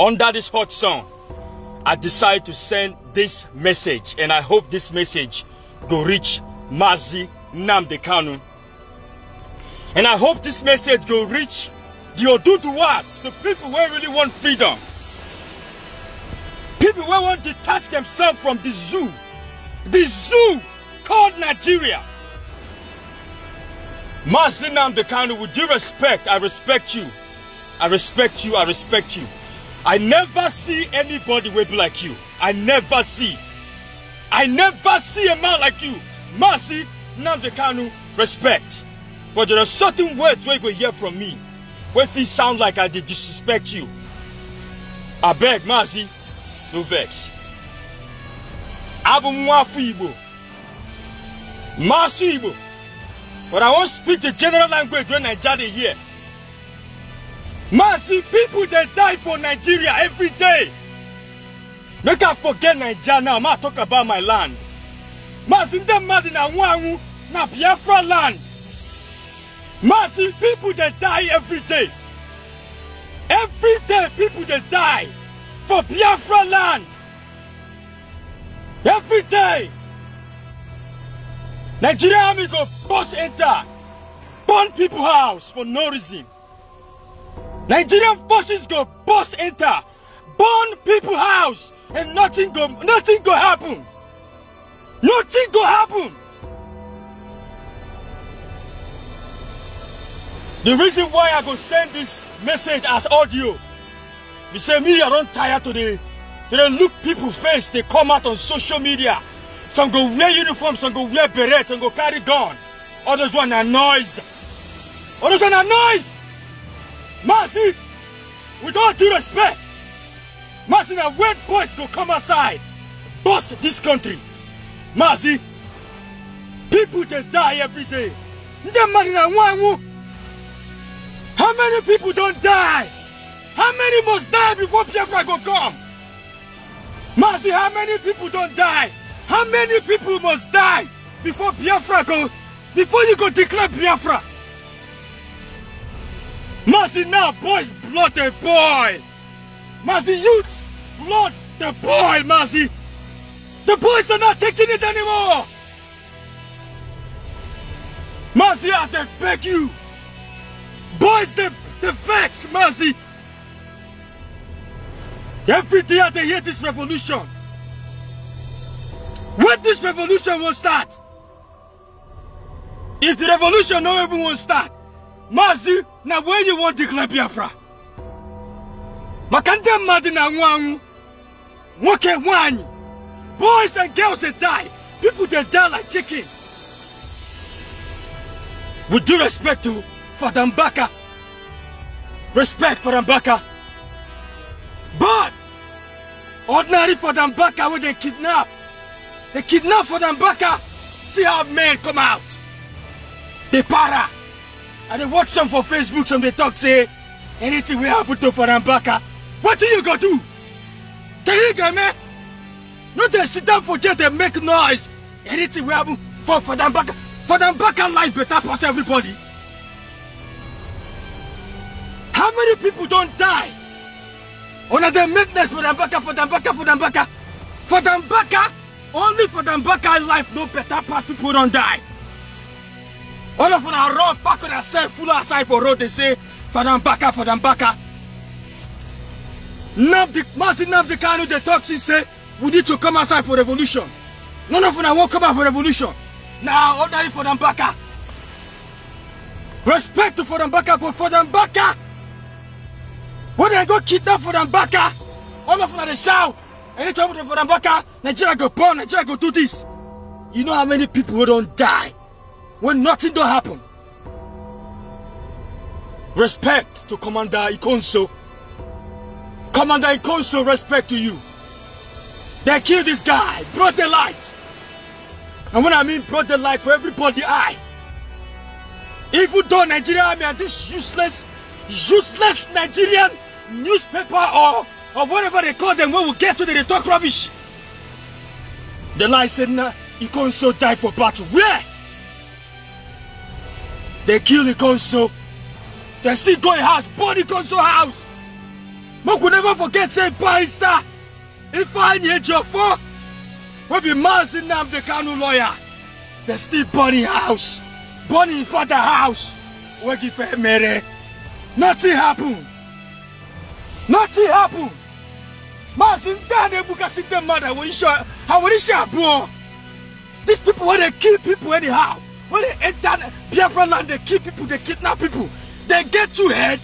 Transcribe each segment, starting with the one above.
Under this hot sun, I decided to send this message, and I hope this message go reach Mazi Nnamdi Kanu. And I hope this message go reach the Oduduwas, the people who really want freedom. People who want to detach themselves from the zoo called Nigeria. Mazi Nnamdi Kanu, with due respect, I respect you. I respect you, I respect you. I never see anybody will be like you. I never see a man like you. Mazi Nnamdi Kanu, respect. But there are certain words where you go hear from me, where things sound like I did disrespect you. I beg, Mazi, no vex. Abu Mwafu Igbo. Masu Igbo. But I won't speak the general language when Nigeria here. Mazi, people they die for Nigeria every day. Make I forget Nigeria now. I talk about my land. Mazi, them mad in Anwangu, na Biafra land. Mazi, people they die every day. Every day, people they die for Biafra land. Every day. Nigeria army go bust enter, burn people house for no reason. Nigerian forces go bust enter, burn people house, and nothing go happen. Nothing go happen. The reason why I go send this message as audio, you say me I don't tire today. You know, look people face, they come out on social media. Some go wear uniform, some go wear beret, some go carry gun. Others want a noise. Others want a noise. Mazi, with all due respect, Mazi, now when boys go come outside, bust this country. Mazi, people they die every day. How many people don't die? How many must die before Biafra go come? Mazi, how many people don't die? How many people must die before Biafra go, before you go declare Biafra? Mazi, now boys blood they boil. Mazi, youths blood they boil, Mazi. The boys are not taking it anymore. Mazi, I they beg you. Boys, the vex, Mazi. Every day they hear this revolution. When this revolution will start? If the revolution no even will start, Mazi, now where you want to declare Biafra? Makanda Madina Wangu, Woke Wani. Boys and girls they die. People they die like chicken. With due respect to Fada Mbaka. Respect for Mbaka. But ordinary Fada Mbaka when they kidnap. They kidnap Fada Mbaka. See how men come out. They para. And they watch some for Facebook, some they talk say anything will happen to Fada Mbaka. What do you go do? Can you get me? Not they sit down for just they make noise. Anything will happen for Fada Mbaka. Fada Mbaka life better pass everybody. How many people don't die? Only they make this Fada Mbaka, Fada Mbaka, Fada Mbaka. Fada Mbaka, only Fada Mbaka life no better pass people don't die. All of them are run back on themselves, full outside for road, they say Fada Mbaka, Fada Mbaka. Mazi Nnamdi Kanu, the toxic say we need to come outside for revolution. None of them won't come out for revolution. Now, ordinary Fada Mbaka. Respect to Fada Mbaka, but Fada Mbaka, when they go kidnap Fada Mbaka, all of them they shout. Anytime with Fada Mbaka, Nigeria go burn, Nigeria go do this. You know how many people who don't die when nothing don't happen? Respect to Commander Ikonso. Commander Ikonso, respect to you. They killed this guy, brought the light. And when I mean brought the light for everybody eye. Even though Nigerian army and this useless Nigerian newspaper or whatever they call them, when we get to them, they talk rubbish. The light said, nah, Ikonso died for battle. Where? They killed Ikonso. They still go in house, burn Ikonso house. But we never forget, say, barrister. If I need your for, we be Mazi Nnamdi Kanu lawyer. They still burning house. Burning father house. We give a mere. Nothing happen. Nothing happen. Mazi Nnamdi Bukasite mother, when you show, how will you show, bro? These people, when they kill people anyhow, when they enter Biafra land, they kill people, they kidnap people, they get to head.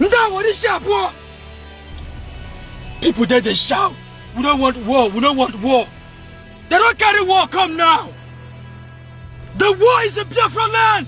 Now what is that, bro? People there, they shout, we don't want war, we don't want war. They don't carry war, come now. The war is in Biafra land.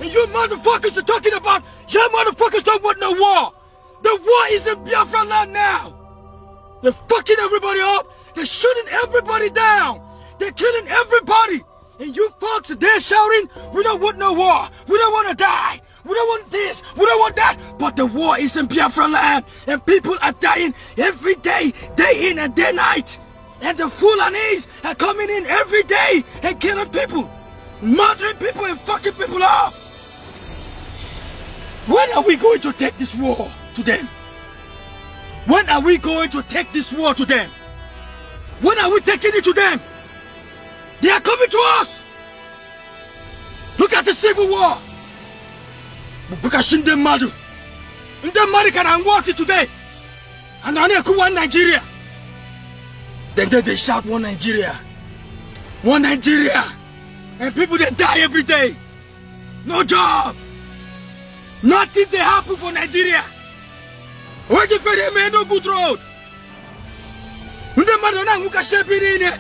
And you motherfuckers are talking about, you motherfuckers don't want no war. The war is in Biafra land now. They're fucking everybody up. They're shooting everybody down. They're killing everybody. And you folks are there shouting, we don't want no war. We don't want to die. We don't want this. We don't want that. But the war is in Biafra land. And people are dying every day, day in and day night. And the Fulanis are coming in every day and killing people. Murdering people and fucking people up. When are we going to take this war to them? When are we going to take this war to them? When are we taking it to them? They are coming to us. Look at the civil war. Bukashin Madu. Ndemari can watch it today. And Aneku one Nigeria. Then they shout one Nigeria. One Nigeria. And people they die every day. No job. Nothing they happen for Nigeria. Waiting for them no good road. Ndemari na muka shebirine.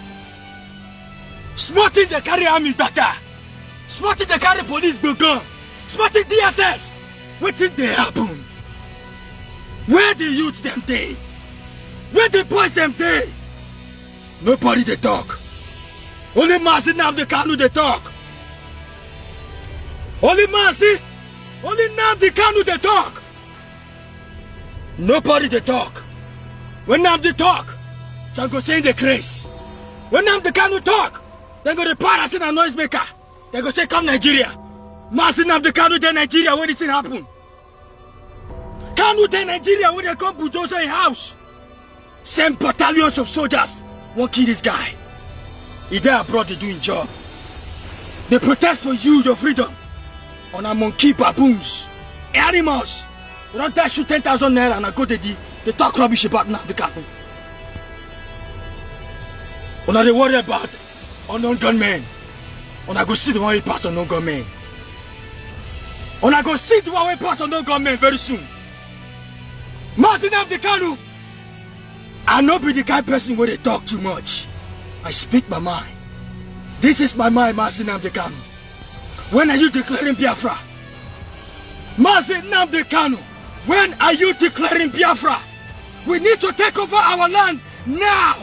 Smarting they carry army data. Smarting they carry police gun. Smarting DSS. What did they happen? Where the youths them day? Where the boys them day? Nobody they talk. Only Mazi Nnamdi Kanu they talk. Only Mazi. Only Nnamdi Kanu they talk. Nobody they talk. When Nnamdi talk, so go say the craze. When Nnamdi Kanu talk, they go to pass in a noisemaker. They go say come Nigeria. Mazi Nnamdi Kanu de Nigeria when this thing happen. Kanu de Nigeria when they come bulldozer in house. Same battalions of soldiers won't kill this guy. He there abroad they doing job. They protest for you, your freedom. On a monkey baboons. Animals. They don't dash you 10,000 naira and I go to they talk rubbish about Nnamdi Kanu. When they worry about unknown gunmen. When I go see the one we pass unknown gunmen. When I go see the one we pass unknown gunmen very soon. Mazi Nnamdi Kanu. I not be the kind of person where they talk too much. I speak my mind. This is my mind, Mazi Nnamdi Kanu. When are you declaring Biafra? Mazi Nnamdi Kanu, when are you declaring Biafra? We need to take over our land now.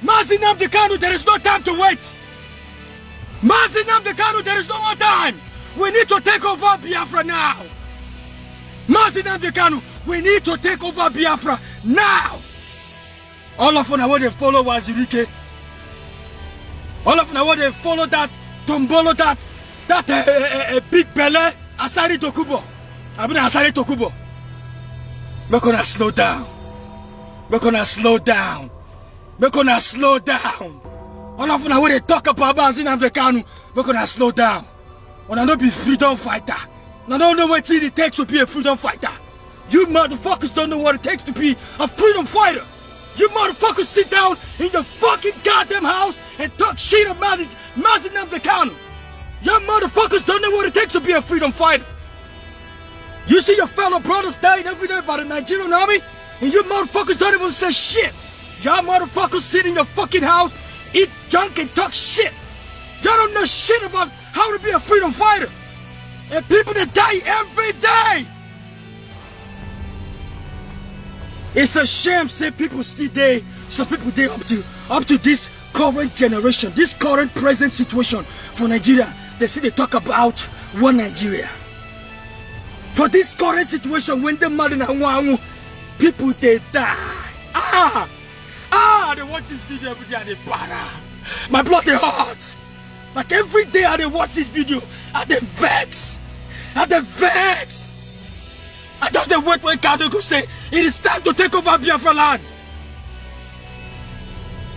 Mazi Nnamdi Kanu, there is no time to wait. Mazi Nnamdi Kanu, there is no more time. We need to take over Biafra now. Mazi Nnamdi Kanu, we need to take over Biafra now. All of them want to follow Wazirike. All of them want to follow that Tombolo, that big belly, Asari Tokubo. I've been Asari Tokubo. We're gonna slow down. We're gonna slow down. We're gonna slow down. All of them want to talk about Mazi Nnamdi Kanu. We're gonna slow down. When I don't be freedom fighter. I don't know what it takes to be a freedom fighter. You motherfuckers don't know what it takes to be a freedom fighter. You motherfuckers sit down in your fucking goddamn house and talk shit about it, Mazi Nnamdi Kanu. You motherfuckers don't know what it takes to be a freedom fighter. You see your fellow brothers dying every day by the Nigerian army, and you motherfuckers don't even say shit. Y'all motherfuckers sit in your fucking house, eat junk and talk shit. Y'all don't know shit about how to be a freedom fighter. And people that die every day. It's a shame, say people still there, some people there up to this current generation, this current present situation for Nigeria. They see they talk about one Nigeria. For this current situation, when they mad in Wangu, people they die. They watch this video every day and they para. My blood they hot. Like every day I they watch this video and they vex. And they vex. I just the wait when Kanu go say it is time to take over Biafra land.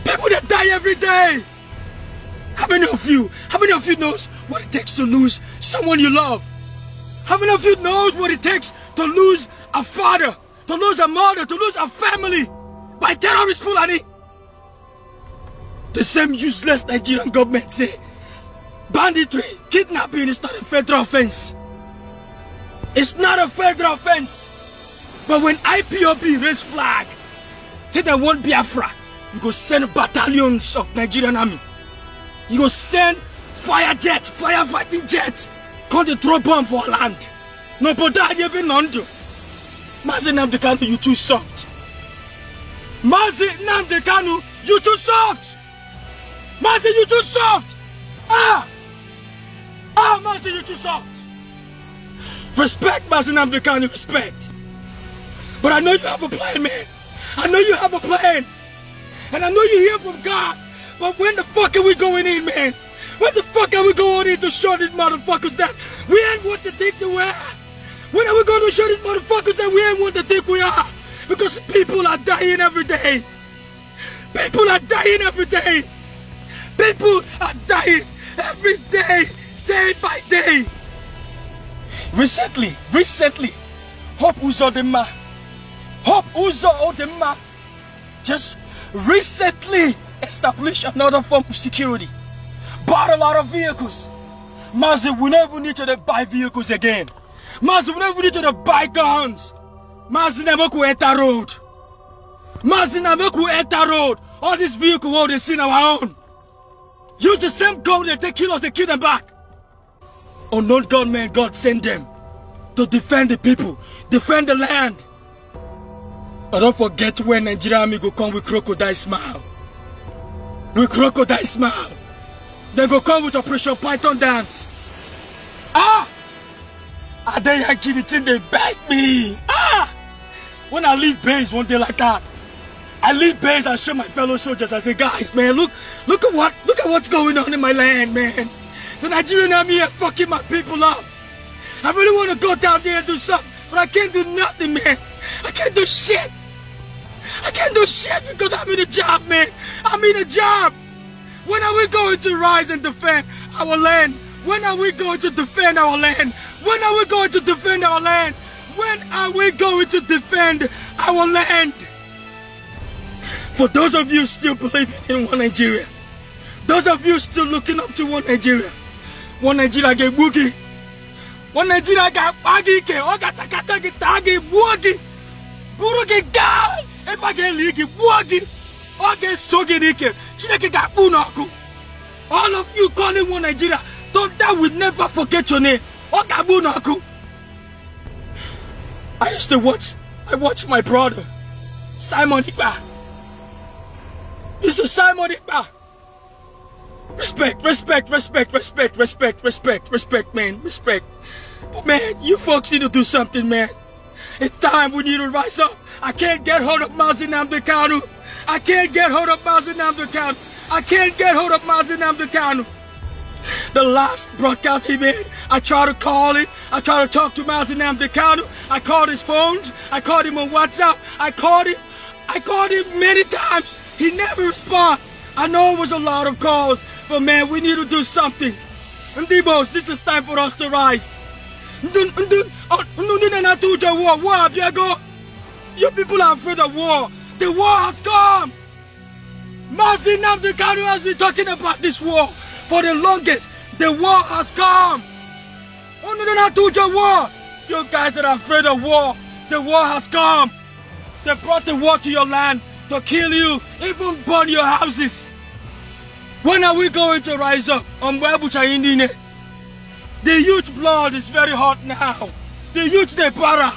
People that die every day. How many of you knows what it takes to lose someone you love? How many of you knows what it takes to lose a father, to lose a mother, to lose a family by terrorist Fulani? The same useless Nigerian government say banditry, kidnapping is not a federal offense. It's not a federal offense. But when IPOB raise flag, say they want Biafra, you go send battalions of Nigerian army. You go send fire jets, firefighting jets, come to throw bomb for our land. No, but that you been on to. Mazi Nnamdi Kanu, you too soft. Mazi Nnamdi Kanu, you too soft. Mazi, you too soft. Mazi, you too soft. Respect, Mazi Nnamdi Kanu, respect. But I know you have a plan, man. I know you have a plan. And I know you hear from God. But when the fuck are we going in, man? When the fuck are we going in to show these motherfuckers that we ain't what they think they are? When are we going to show these motherfuckers that we ain't what they think we are? Because people are dying every day. People are dying every day. People are dying every day, day by day. Recently, Hope Uzodinma just recently established another form of security. Bought a lot of vehicles. Mazi, we never need to buy vehicles again. Mazi, we never need to buy guns. Mazi, never could enter road. Mazi, never could enter road. All these vehicles, all they see on our own. Use the same gun that they kill us, they kill them back. Unknown gunmen, God send them to defend the people, defend the land. But don't forget when Nigerian army go come with crocodile smile. With crocodile smile. They go come with Operation Python dance. They Yankee the thing, they bite me. When I leave base one day like that, I leave base, I show my fellow soldiers, I say, guys, man, look at what's going on in my land, man. The Nigerian army is fucking my people up. I really want to go down there and do something, but I can't do nothing, man. I can't do shit. I can't do shit because I'm in a job, man. I'm in a job. When are we going to rise and defend our land? When are we going to defend our land? When are we going to defend our land? When are we going to defend our land? For those of you still believing in one Nigeria, those of you still looking up to one Nigeria get boogie. One Nigeria got baggy, ogatakatagi tagi boogie. Burugi gal, ebage ligi boogie. Oge soginike, chineke got bunaku. All of you calling one Nigeria, that will never forget your name. Oga bunaku. I watched my brother, Simon Ikpa. Mr. Simon Ikpa. Respect, man, respect. But man, you folks need to do something, man. It's time we need to rise up. I can't get hold of Mazi Nnamdi Kanu. I can't get hold of Mazi Nnamdi Kanu. The last broadcast he made, I tried to call him. I tried to talk to Mazi Nnamdi Kanu. I called his phones. I called him on WhatsApp. I called him many times. He never responded. I know it was a lot of calls, but man, we need to do something. Ndibos, this is time for us to rise. You people are afraid of war. The war has come. Mazi Nnamdi Kanu has been talking about this war for the longest. The war has come. You guys that are afraid of war, the war has come. They brought the war to your land to kill you, even burn your houses. When are we going to rise up? The youth blood is very hot now. The youth they para.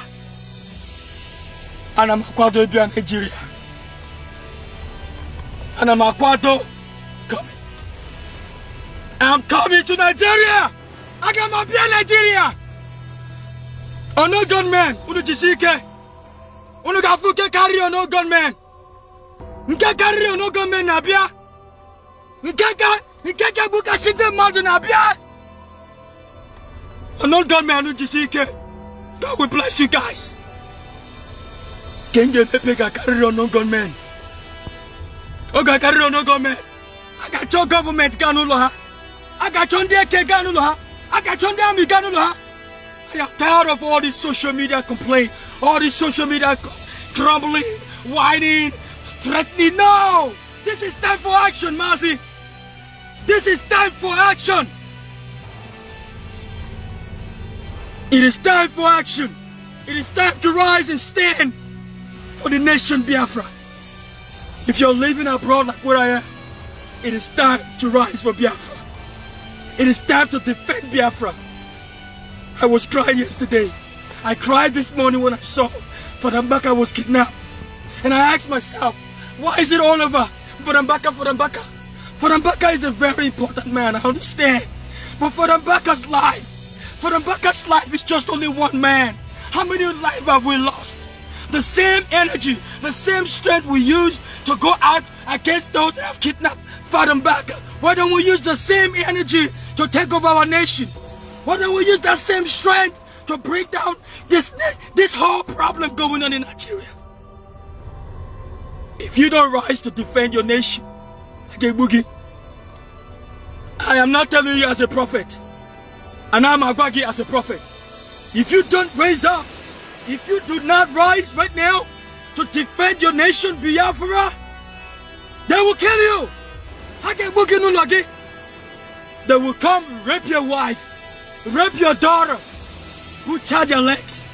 And I'm Akwado Ibia Nigeria. And I'm Akwado coming. I'm coming to Nigeria. I got my Ibia Nigeria. Oh no gunman. Unu jisike. Unu gafuke carry on no gunman. Nka carry on no gunman Abia. Nkeka buka shite madu Abia. Oh no gunman unu jisike. God will bless you guys. Kenge Pepe got carried on no gunmen. Oh, got carried on no gunmen. I got your government Ganuloha. I got your DK Ganuloha. I got your Dami Ganuloha. I am tired of all this social media complaint, all this social media grumbling, whining, threatening. No! This is time for action, Mazi. This is time for action. It is time for action. It is time to rise and stand for the nation Biafra. If you're living abroad like where I am, it is time to rise for Biafra. It is time to defend Biafra. I was crying yesterday. I cried this morning when I saw Father Mbaka was kidnapped. And I asked myself, why is it all over? Father Mbaka, Father Mbaka. Father Mbaka is a very important man, I understand. But Father Mbaka's life is just only one man. How many lives have we lost? The same energy, the same strength we used to go out against those that have kidnapped Father Mbaka. Why don't we use the same energy to take over our nation? Why don't we use that same strength to break down this whole problem going on in Nigeria? If you don't rise to defend your nation, okay, Boogie, I am not telling you as a prophet, and I'm Agwagi as a prophet. If you don't raise up, if you do not rise right now to defend your nation, Biafra, they will kill you. They will come rape your wife, rape your daughter, who tie their legs,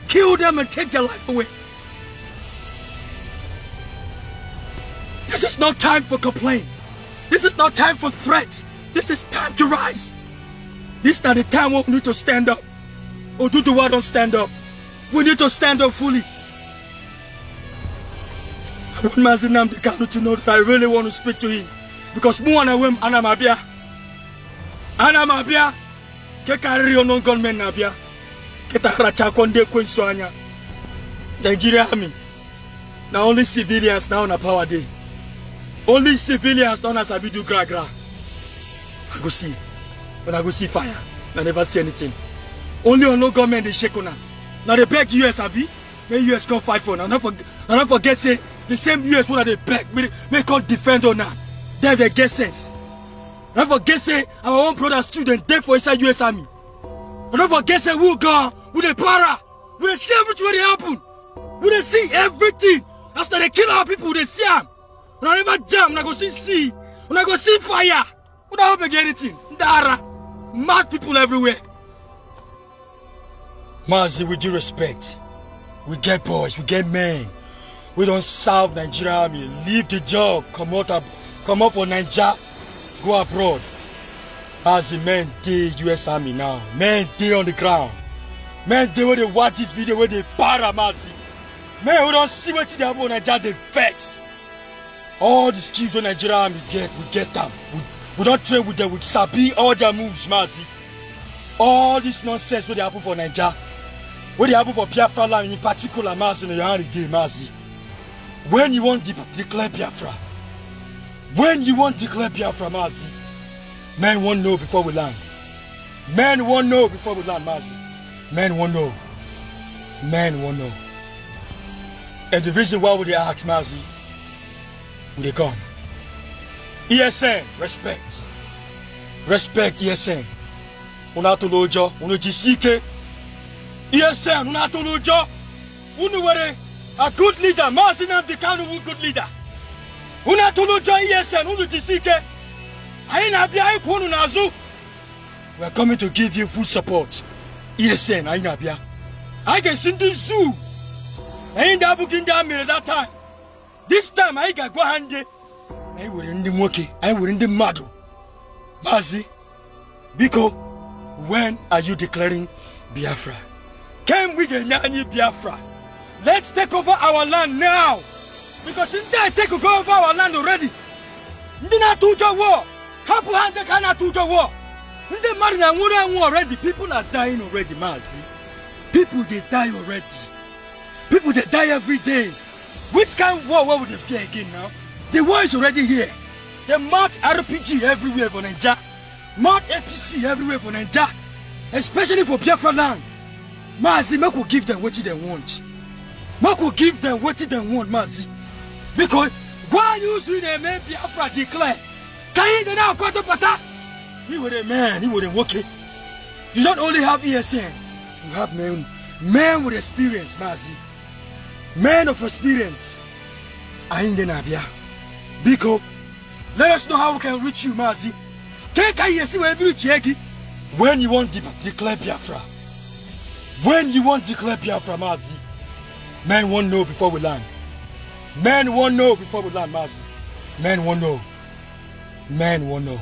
kill them and take their life away. This is not time for complaint. This is not time for threats. This is time to rise. This is not the time when we need to stand up. Or do the word don't stand up. We need to stand up fully. I want Mazi Nnamdi Kanu to know that I really want to speak to him. Because Muanawem Anamabia. Anamabia. Kekari non gunmen Nabia. Ketaracha Konde Kwensuanya. Nigeria Army. Now only civilians now on a power day. Only civilians don't as Abidu Gragra. I go see. When I go see fire, I never see anything. Only on no government they shake on now. Now they beg US Abi. When US come fight for now. Not forget say the same US one that they beg. They can't defend on now. Then they get sense. Don't forget say our own brother student dead for inside US Army. Don't forget say we gone with the para. We see everything what happen. We see everything. After they kill our people, they see them. When I never jam, when I go see, when I go see fire, when I hope I get anything. Mad people everywhere. Mazi, with due respect, we get boys, we get men. We don't serve Nigeria Army. Leave the job, come up for Nigeria, go abroad. Mazi, men dey US Army now. Men dey on the ground. Men dey where they watch this video, where they para Mazi. Men we don't see what they have on Nigeria, they vex. All the skills on Nigeria Army get, we get them. We don't train with them, we sabi all their moves, Mazi. All this nonsense what they happen for Nigeria, what they happen for Biafra land in particular, Mazi, in your hand day, Mazi. When you want to declare Biafra, Mazi, men won't know before we land. Men won't know before we land, Mazi. Men won't know. Men won't know. And the reason why would they ask, Mazi, when they come? ESN, respect. Respect ESN. Unatolojo, unojisike. ESN, unatolojo. Unuwere, a good leader. Mazi Nnamdi Kanu, a good leader. Unatolojo ESN, unojisike. Ainabia ikonu nazu. We are coming to give you full support. ESN, Ainabia. I can send the zoo. I ain't that booking down me at that time. This time I got go handy. I were in the monkey, I were in the mud. Mazi, Biko, when are you declaring Biafra? Can we get Nyani Biafra? Let's take over our land now. Because in that take over our land already. Ndina tuja war. Hapu hande kana tuja war. Nde marina ngura war already. People are dying already, Mazi. People they die already. People they die every day. Which kind of war would they say again now? The war is already here. They mark RPG everywhere for Nigeria. Mark APC everywhere for Nigeria. Especially for Biafra land. Mazi, make we give them what they want. Make we give them what they want, Mazi. Because why you see the man Biafra declare? Can you now quarter pata? He was a man, he wouldn't work it. You don't only have ESN, you have men with experience, Mazi. Men of experience. I ain't gonna be. Because let us know how we can reach you, Mazi. When you want to declare Biafra. When you want to declare Biafra, Mazi. Men won't know before we land. Men won't know before we land, Mazi. Men won't know. Men won't know.